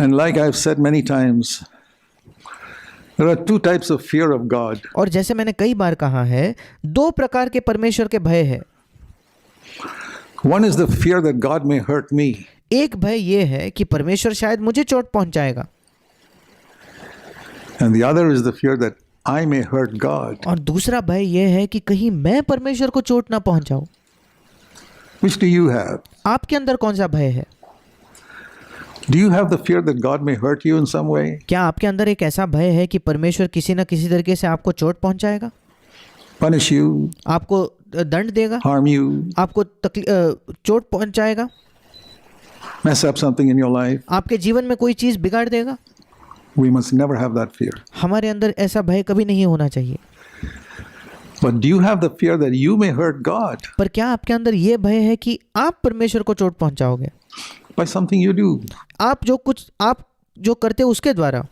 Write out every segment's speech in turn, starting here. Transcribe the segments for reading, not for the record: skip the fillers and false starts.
And like I've said many times, there are two types of fear of God. और जैसे मैंने कई बार कहा है, दो प्रकार के परमेश्वर के भय है। One is the fear that God may hurt me. एक भय ये है कि परमेश्वर शायद मुझे चोट पहुंचाएगा, And the other is the fear that I may hurt God. और दूसरा भय ये है कि कहीं मैं परमेश्वर को चोट ना पहुंचाऊं। Which do you have? आपके अंदर कौन सा भय है? Do you have the fear that God may hurt you in some way? क्या आपके अंदर एक ऐसा भय है कि परमेश्वर किसी न किसी तरीके से आपको चोट पहुंचाएगा, Punish you, आपको दंड देगा, harm you, आपको चोट पहुंचाएगा, mess up something in your life? आपके जीवन में कोई चीज़ बिगाड़ देगा? We must never have that fear. हमारे अंदर ऐसा भय कभी नहीं होना चाहिए। But do you have the fear that you may hurt God पर क्या आपके अंदर ये भय है कि आप परमेश्वर को चोट पहुंचाओगे by something you do? आप जो करते हो उसके द्वारा,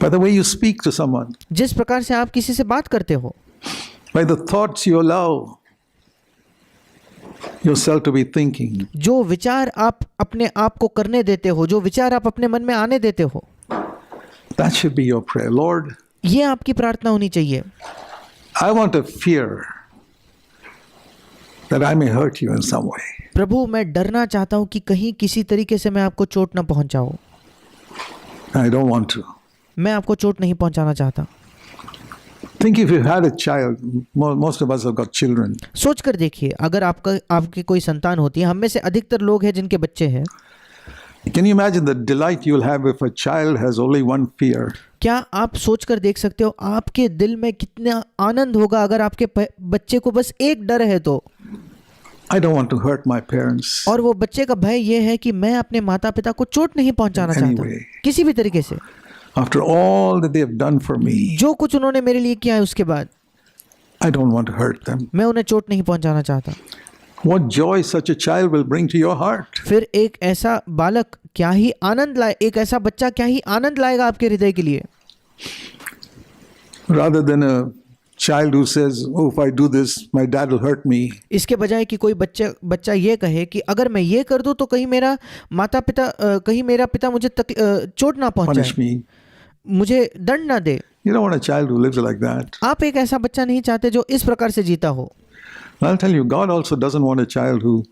By the way you speak to someone? जिस प्रकार से आप किसी से बात करते हो, By the thoughts you allow yourself to be thinking? जो विचार आप अपने आप को करने देते हो, जो विचार आप अपने मन में आने देते हो, That should be your prayer. Lord, ये आपकी प्रार्थना होनी चाहिए। I want a fear that I may hurt you in some way. प्रभु, मैं डरना चाहता हूँ कि कहीं किसी तरीके से मैं आपको चोट ना पहुँचाऊँ। I don't want to. मैं आपको चोट नहीं पहुँचाना चाहता। Think if you had a child, most of us have got children. सोच कर देखिए, अगर आपकी कोई संतान होती है, हम में से अधिकतर लोग हैं जिनके बच्चे हैं। Can you imagine the delight you'll have if a child has only one fear? क्या आप सोच कर देख सकते हो आपके दिल में कितना आनंद होगा अगर आपके बच्चे को बस एक डर है तो? I don't want to hurt my parents. और वो बच्चे का भय ये है कि मैं अपने माता पिता को चोट नहीं पहुंचाना चाहता Anyway. किसी भी तरीके से। After all that they have done for me, जो कुछ उन्होंने मेरे लिए किया है उसके बाद I don't want to hurt them. मैं उन्हें चोट नहीं पहुंचाना चाहता। What joy such a child will bring to your heart. फिर एक ऐसा बालक क्या ही आनंद लाए, एक ऐसा बच्चा क्या ही आनंद लाएगा आपके हृदय के लिए, Rather than a child who says, oh, if I do this, my dad will hurt me. इसके बजाय कि कोई बच्चा ये कहे कि अगर मैं ये कर दूं तो कहीं मेरा पिता मुझे चोट ना Punish पहुंचाए, me. मुझे दंड ना दे। You don't want a child who lives like that. आप एक ऐसा बच्चा नहीं चाहते जो इस प्रकार से जीता हो। I'll tell you, God also doesn't want a child who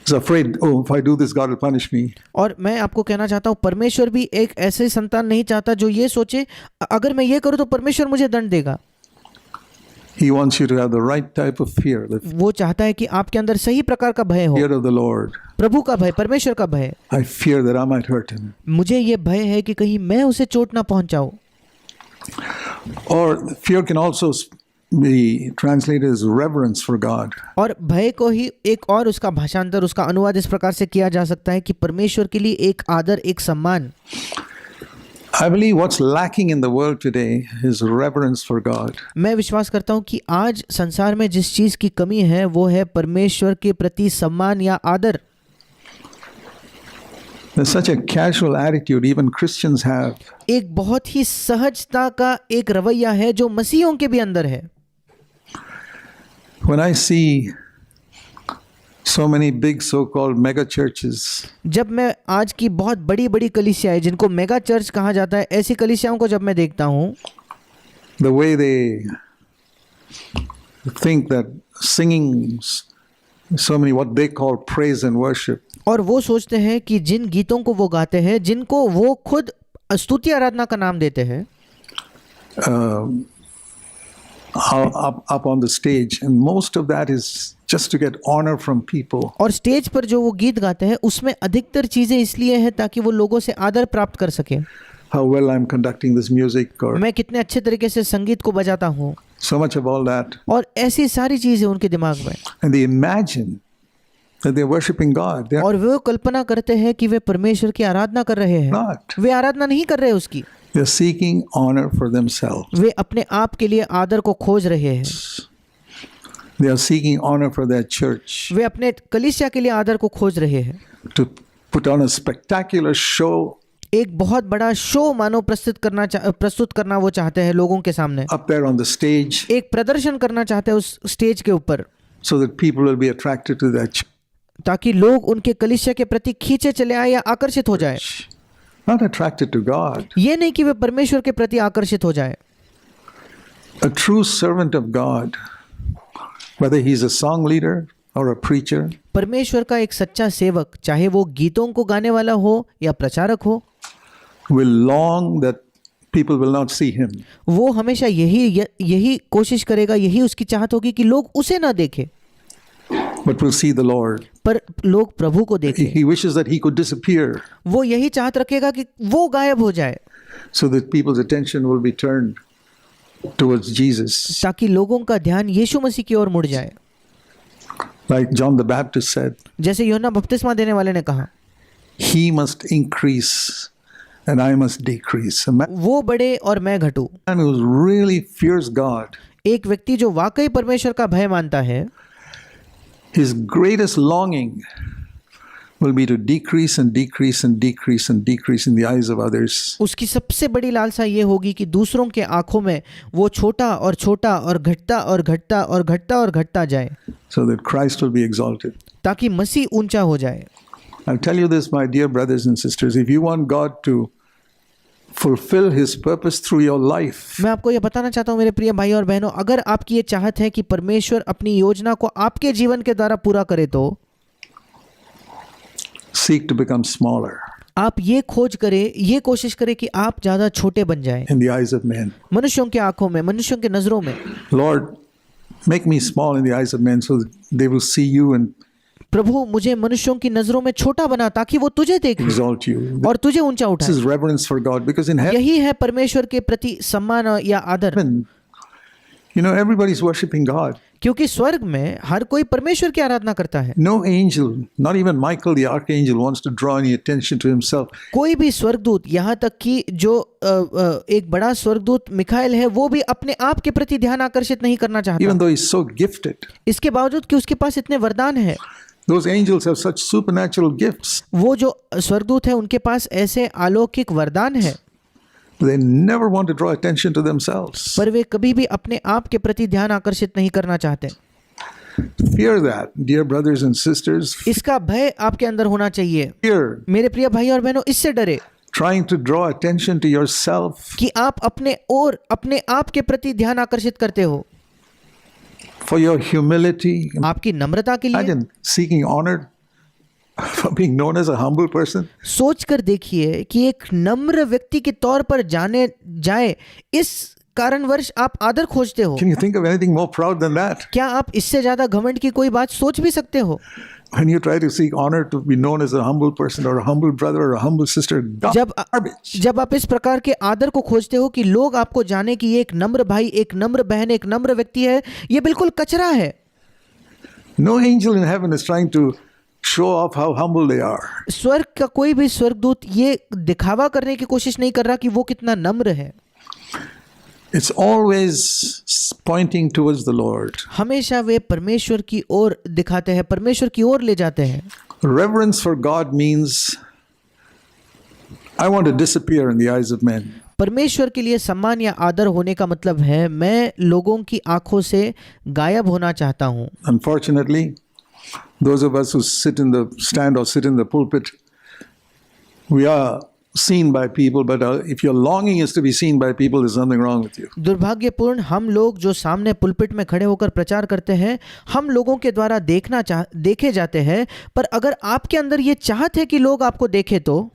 is afraid, oh, if I do this, God will punish me. और मैं आपको कहना चाहता हूँ, परमेश्वर भी एक ऐसे संतान नहीं चाहता जो ये सोचे अगर मैं ये करूँ तो परमेश्वर मुझे दंड देगा। He wants you to have the right type of fear, the वो चाहता है कि आपके अंदर सही प्रकार का भय हो, fear of the Lord. प्रभु का भय, परमेश्वर का भय। I fear that I might hurt him. मुझे ये भय है कि कहीं मैं उसे चोट ना पहुंचाऊं। Or fear can also be translated as reverence for God. और भय को ही एक और उसका भाषांतर, उसका अनुवाद इस प्रकार से किया जा सकता है कि परमेश्वर के लिए एक आदर, एक सम्मान। I believe what's lacking in the world today is reverence for God. मैं विश्वास करता हूँ कि आज संसार में जिस चीज़ की कमी है वो है परमेश्वर के प्रति सम्मान या आदर। There's such a casual attitude even Christians have. एक बहुत ही सहजता का एक रवैया है जो मसीहों के भी अंदर है। When I see so many big so-called mega churches, जब मैं आज की बहुत बड़ी बड़ी कलीसियाएं जिनको मेगा चर्च कहा जाता है, ऐसी कलीसियाओं को जब मैं देखता हूँ, the way they think that singing so many what they call praise and worship, और वो सोचते हैं कि जिन गीतों को वो गाते हैं, जिनको वो खुद स्तुति आराधना का नाम देते हैं, up on the stage, and most of that is just to get honor from people. और स्टेज पर जो वो गीत गाते हैं उसमें अधिकतर चीज़ें इसलिए हैं ताकि वो लोगों से आदर प्राप्त कर सके। How well I'm conducting this music, or मैं कितने अच्छे तरीके से संगीत को बजाता हूँ, so much of all that. और ऐसी सारी चीज़ें उनके दिमाग में, And they imagine that they're worshiping God. They're और वो कल्पना करते हैं कि वे परमेश्वर की आराधना कर रहे हैं। not. वे आराधना नहीं कर रहे उसकी, They're seeking honor for themselves. वे अपने आप के लिए आदर को खोज रहे हैं। They are seeking honor for their church, वे अपने कलीसिया के लिए आदर को खोज रहे हैं। to put on a spectacular show एक बहुत बड़ा शो मानो प्रस्तुत करना वो चाहते हैं लोगों के सामने। up there on the stage, एक प्रदर्शन करना चाहते हैं उस स्टेज के ऊपर, so that people will be attracted to that church. ताकि लोग उनके कलीसिया के प्रति खींचे चले आए या आकर्षित हो जाए, not attracted to God. ये नहीं कि वे परमेश्वर के प्रति आकर्षित हो जाए। A true servant of God, whether he's a song leader or a preacher, परमेश्वर का एक सच्चा सेवक, चाहे वो गीतों को गाने वाला हो या प्रचारक हो, will long that people will not see him. वो हमेशा यही कोशिश करेगा, यही उसकी चाहत होगी कि लोग उसे ना देखें, but will see the Lord. पर लोग प्रभु को देखें। He wishes that he could disappear वो यही चाहत रखेगा कि वो गायब हो जाए, so that people's attention will be turned towards Jesus. ताकि लोगों का ध्यान यीशु मसीह की ओर मुड़ जाए। Like John the Baptist said, जैसे यूहन्ना बपतिस्मा देने वाले ने कहा, he must increase and I must decrease. A man वो बढ़े और मैं घटूं। who really fears God, एक व्यक्ति जो वाकई परमेश्वर का भय मानता है, his greatest longing will be to decrease and decrease and decrease and decrease in the eyes of others, उसकी सबसे बड़ी लालसा ये होगी कि दूसरों के आंखों में वो छोटा और छोटा और घटता और घटता और घटता और घटता जाए, so that Christ will be exalted. ताकि मसीह ऊंचा हो जाए। I'll tell you this, my dear brothers and sisters, if you want God to fulfill his purpose through your life, मैं आपको ये बताना चाहता हूँ मेरे प्रिय भाई और बहनों, अगर आपकी ये चाहत है कि परमेश्वर अपनी योजना को आपके जीवन के द्वारा पूरा करे, तो seek to become smaller आप ये खोज करें, ये कोशिश करें कि आप ज़्यादा छोटे बन जाएं in the eyes of men. मनुष्यों के आंखों में, मनुष्यों के नज़रों में। Lord, make me small in the eyes of men so that they will see you and प्रभु मुझे मनुष्यों की नज़रों में छोटा बना, ताकि वो तुझे देखें exalt you. और तुझे ऊंचा This उठाए। is reverence for God, because in यही है परमेश्वर के प्रति सम्मान या आदर, heaven, you know, everybody's worshiping God. क्योंकि स्वर्ग में हर कोई परमेश्वर की आराधना करता है। No angel, not even Michael the archangel, wants to draw any attention to himself. कोई भी स्वर्गदूत, यहाँ तक कि जो एक बड़ा स्वर्गदूत मिखाएल है, वो भी अपने आप के प्रति ध्यान आकर्षित नहीं करना चाहता, Even though he's so gifted. इसके बावजूद कि उसके पास इतने वरदान है। Those angels have such supernatural gifts. वो जो स्वर्गदूत है उनके पास ऐसे अलौकिक वरदान है, They never want to draw attention to themselves. पर वे कभी भी अपने आप के प्रति ध्यान आकर्षित नहीं करना चाहते। Fear that, dear brothers and sisters. इसका भय आपके अंदर होना चाहिए Fear मेरे प्रिय भाई और बहनों, इससे डरे trying to draw attention to yourself कि आप अपने आप के प्रति ध्यान आकर्षित करते हो, for your humility. आपकी नम्रता के लिए। Imagine seeking honor for being known as a humble person. सोच कर देखिए कि एक नम्र व्यक्ति के तौर पर जाए, इस कारणवश आप आदर खोजते हो। Can you think of anything more proud than that? क्या आप इससे ज्यादा घमंड की कोई बात सोच भी सकते हो? When you try to seek honor to be known as a humble person or a humble brother or a humble sister, garbage. जब आप इस प्रकार के आदर को खोजते हो कि लोग आपको जाने कि ये एक नम्र भाई, एक नम्र बहन, एक नम्र व्यक्ति है, ये बिल्कुल कचरा है। No angel in heaven is trying to show off how humble they are. स्वर्ग का कोई भी स्वर्गदूत ये दिखावा करने की कोशिश नहीं कर रहा कि वो कितना नम्र है। It's always pointing towards the Lord. हमेशा वे परमेश्वर की ओर दिखाते हैं, परमेश्वर की ओर ले जाते हैं। Reverence for God means I want to disappear in the eyes of men. परमेश्वर के लिए सम्मान या आदर होने का मतलब है मैं लोगों की आंखों से गायब होना चाहता हूँ। Unfortunately, those of us who sit in the stand or sit in the pulpit, we are seen by people, but if your longing is to be seen by people, there's something wrong with you. दुर्भाग्यपूर्ण हम लोग जो सामने pulpit में खड़े होकर प्रचार करते हैं, हम लोगों के द्वारा देखे जाते हैं, पर अगर आपके अंदर ये चाहत है कि लोग आपको देखें, तो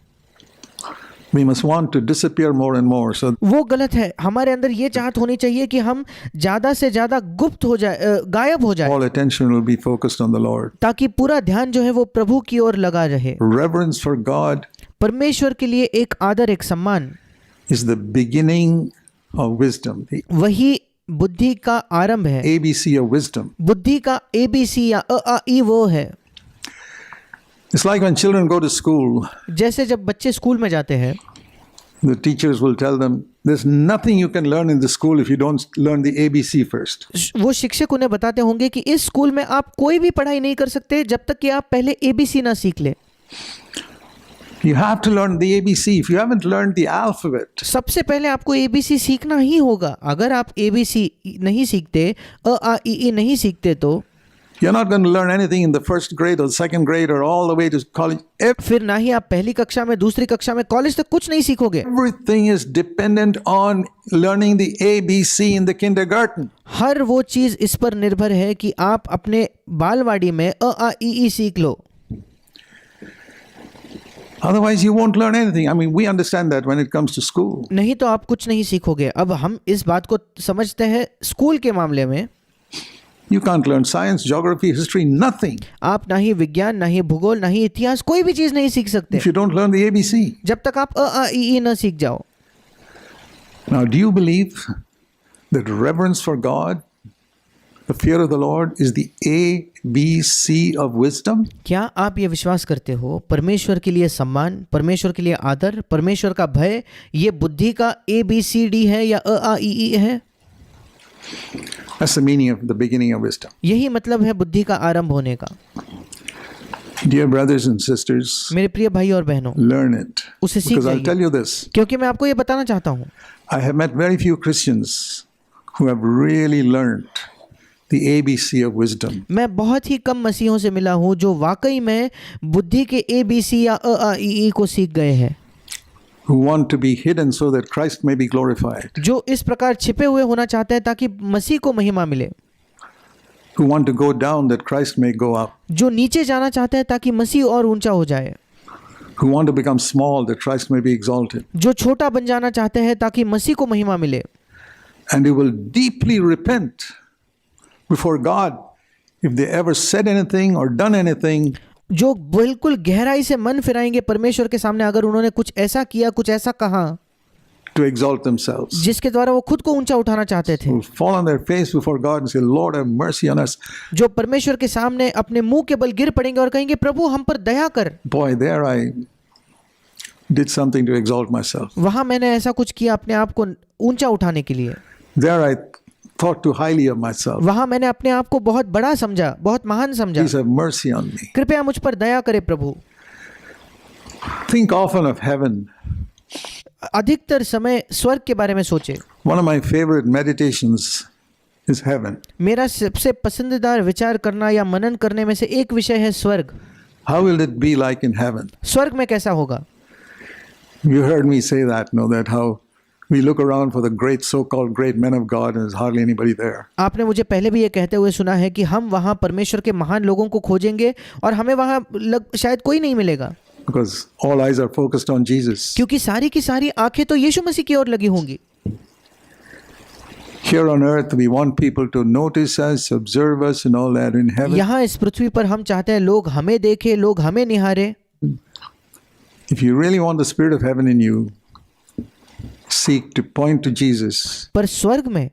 We must want to disappear more and more. So वो गलत है। हमारे अंदर ये चाहत होनी चाहिए कि हम ज़्यादा से ज़्यादा गुप्त हो जाए, गायब हो जाए, all attention will be focused on the Lord. ताकि पूरा ध्यान जो है वो प्रभु की ओर लगा रहे। Reverence for God परमेश्वर के लिए एक आदर, एक सम्मान is the beginning of wisdom, the वही बुद्धि का आरंभ है। ABC of wisdom. बुद्धि का ABC या अ आ ई वो है। It's like when children go to school, जैसे जब बच्चे स्कूल में जाते हैं, the teachers will tell them, there's nothing you can learn in the school if you don't learn the ABC first. वो शिक्षक उन्हें बताते होंगे कि इस स्कूल में आप कोई भी पढ़ाई नहीं कर सकते जब तक कि आप पहले ABC ना सीख ले। You have to learn the ABC. If you haven't learned the alphabet, सबसे पहले आपको ABC सीखना ही होगा। अगर आप ABC नहीं सीखते, अ आ ई ई नहीं सीखते, तो You're not going to learn anything in the first grade or second grade or all the way to college. फिर ना ही आप पहली कक्षा में, दूसरी कक्षा में, कॉलेज तक कुछ नहीं सीखोगे. Everything is dependent on learning the ABC in the kindergarten. हर वो चीज इस पर निर्भर है कि आप अपने बालवाड़ी में अ आ इ ई सीख लो. Otherwise, you won't learn anything. I mean, we understand that when it comes to school. नहीं तो आप कुछ नहीं सीखोगे. अब हम इस बात को समझते हैं स्कूल के मामले में. You can't learn science, geography, history, nothing. आप ना ही विज्ञान, ना ही भूगोल, ना ही इतिहास, कोई भी चीज नहीं सीख सकते If you don't learn the ABC. जब तक आप अ आ इ ई न सीख जाओ. Now, do you believe that reverence for God, the fear of the Lord, is the ABC of wisdom? क्या आप ये विश्वास करते हो परमेश्वर के लिए सम्मान, परमेश्वर के लिए आदर, परमेश्वर का भय ये बुद्धि का ABCD है या अ आ इ ई है? That's the meaning of the beginning of wisdom. यही मतलब है बुद्धि का आरंभ होने का. Dear brothers and sisters, मेरे प्रिय भाई और बहनों, learn it. उसे सीख Because I'll tell जाइए, you this. क्योंकि मैं आपको ये बताना चाहता हूँ. I have met very few Christians who have really learned the ABC of wisdom. मैं बहुत ही कम मसीहों से मिला हूँ जो वाकई में बुद्धि के ABC या अ आ इ ई को सीख गए हैं. Who want to be hidden so that Christ may be glorified. जो इस प्रकार छिपे हुए होना चाहते हैं ताकि मसीह को महिमा मिले. Who want to go down that Christ may go up. जो नीचे जाना चाहते हैं ताकि मसीह और ऊंचा हो जाए. Who want to become small that Christ may be exalted. जो छोटा बन जाना चाहते हैं ताकि मसीह को महिमा मिले. And who will deeply repent before God if they ever said anything or done anything जो बिल्कुल गहराई से मन फिराएंगे परमेश्वर के सामने अगर उन्होंने कुछ ऐसा किया, कुछ ऐसा कहा to exalt themselves. जिसके द्वारा वो खुद को ऊंचा उठाना चाहते थे. Who will fall on their face before God and say, Lord, have mercy on us. जो परमेश्वर के सामने अपने मुंह के बल गिर पड़ेंगे और कहेंगे प्रभु हम पर दया कर. Boy, there I did something to exalt myself. वहां मैंने ऐसा कुछ किया अपने आप को ऊंचा उठाने के लिए. There I thought too highly of myself. वहां मैंने अपने आप को बहुत बड़ा समझा, बहुत महान समझा. Please have mercy on me. कृपया मुझ पर दया करे प्रभु. Think often of heaven. अधिकतर समय स्वर्ग के बारे में सोचे. One of my favorite meditations is heaven. मेरा सबसे पसंदीदा विचार करना या मनन करने में से एक विषय है स्वर्ग. How will it be like in heaven? स्वर्ग में कैसा होगा? You heard me say that, no, that how we look around for the great so-called great men of God and there's hardly anybody there. आपने मुझे पहले भी ये कहते हुए सुना है कि हम वहाँ परमेश्वर के महान लोगों को खोजेंगे और हमें वहाँ शायद कोई नहीं मिलेगा. Because all eyes are focused on Jesus. क्योंकि सारी की सारी आंखें तो यीशु मसीह की ओर लगी होंगी. Here on earth we want people to notice us, observe us and all that. In heaven, यहाँ इस पृथ्वी पर हम चाहते हैं लोग हमें देखें, लोग हमें निहारें. if you really want the spirit of heaven in you, seek to point to Jesus. पर स्वर्ग में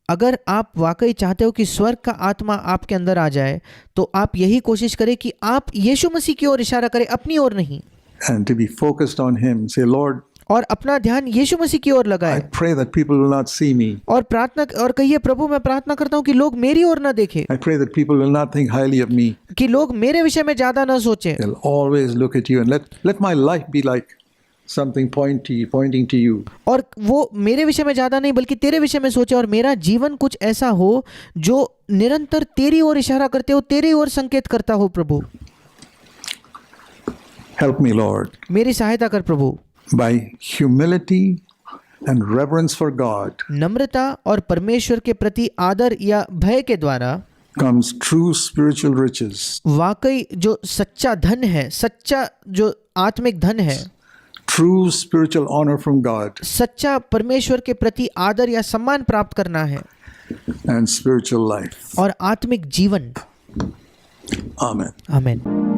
अगर आप वाकई चाहते हो कि स्वर्ग का आत्मा आपके अंदर आ जाए तो आप यही कोशिश करें कि आप यीशु मसीह की ओर इशारा करें, अपनी ओर नहीं. And to be focused on him. Say, Lord, और अपना ध्यान यीशु मसीह की ओर I लगाए. pray that people will not see me. और प्रार्थना और कहिए प्रभु मैं प्रार्थना करता हूँ कि लोग मेरी ओर ना देखें, I pray that people will not think highly of me. कि लोग मेरे विषय में ज्यादा ना सोचें. They'll always look at you and let my life be like something pointing to you. और वो मेरे विषय में ज्यादा नहीं बल्कि तेरे विषय में सोचे और मेरा जीवन कुछ ऐसा हो जो निरंतर तेरी ओर इशारा करते हो, तेरी ओर संकेत करता हो. प्रभु Help me, Lord. मेरी सहायता कर प्रभु. By humility and reverence for God नम्रता और परमेश्वर के प्रति आदर या भय के द्वारा comes true spiritual riches. वाकई जो सच्चा धन है, सच्चा जो आत्मिक धन है, True spiritual honor from God सच्चा परमेश्वर के प्रति आदर या सम्मान प्राप्त करना है and spiritual life. और आत्मिक जीवन. Amen. आमीन.